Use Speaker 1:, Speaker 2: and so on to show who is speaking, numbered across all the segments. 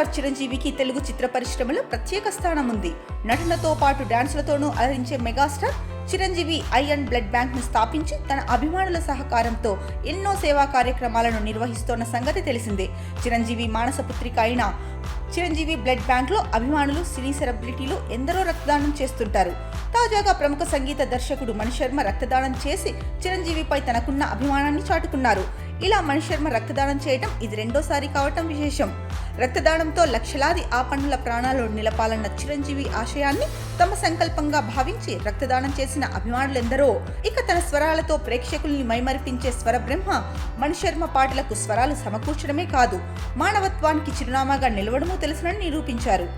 Speaker 1: Megastar చిరంజీవికి తెలుగు చిత్ర పరిశ్రమలో ప్రత్యేక స్థానం ఉంది. నటనతో పాటు డాన్సులతోనూ అలరించే megastar Chiranjeevi I and blood bank ను స్థాపించి తన అభిమానుల సహకారంతో ఎన్నో సేవా కార్యక్రమాలను నిర్వహిస్తోన్న సంగతి తెలిసిందే. చిరంజీవి మానస పుత్రిక అయిన చిరంజీవి బ్లడ్ బ్యాంక్ లో అభిమానులు, సినీ సెలబ్రిటీలు ఎందరో రక్తదానం చేస్తుంటారు. తాజాగా ప్రముఖ సంగీత దర్శకుడు మణిశర్మ రక్తదానం చేసి చిరంజీవిపై తనకున్న అభిమానాన్ని చాటుకున్నారు. ఇలా మణిశర్మ రక్తదానం చేయడం ఇది రెండోసారి కావటం విశేషం. రక్తదానంతో లక్షలాది ఆపన్నుల ప్రాణాలు నిలపాలన్న చిరంజీవి ఆశయాన్ని తమ సంకల్పంగా భావించి రక్తదానం చేసిన అభిమానులెందరో. ఇక తన స్వరాలతో ప్రేక్షకుల్ని మైమరిపించే స్వర బ్రహ్మ మణిశర్మ పాటలకు స్వరాలు సమకూర్చడమే కాదు, మానవత్వానికి చిరునామాగా నిలవడమూ తెలుసునని నిరూపించారు.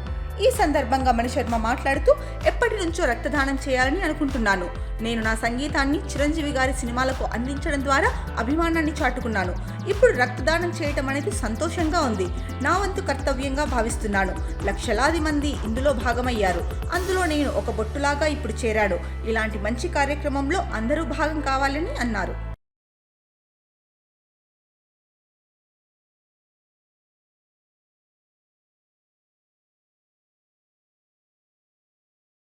Speaker 1: ఈ సందర్భంగా మణిశర్మ మాట్లాడుతూ, ఎప్పటి నుంచో రక్తదానం చేయాలని అనుకుంటున్నాను. నేను నా సంగీతాన్ని చిరంజీవి గారి సినిమాలకు అందించడం ద్వారా అభిమానాన్ని చాటుకున్నాను. ఇప్పుడు రక్తదానం చేయటం అనేది సంతోషంగా ఉంది. నా వంతు కర్తవ్యంగా భావిస్తున్నాను. లక్షలాది మంది ఇందులో భాగమయ్యారు. అందులో నేను ఒక బొట్టులాగా ఇప్పుడు చేరాను. ఇలాంటి మంచి కార్యక్రమంలో అందరూ భాగం కావాలని అన్నారు.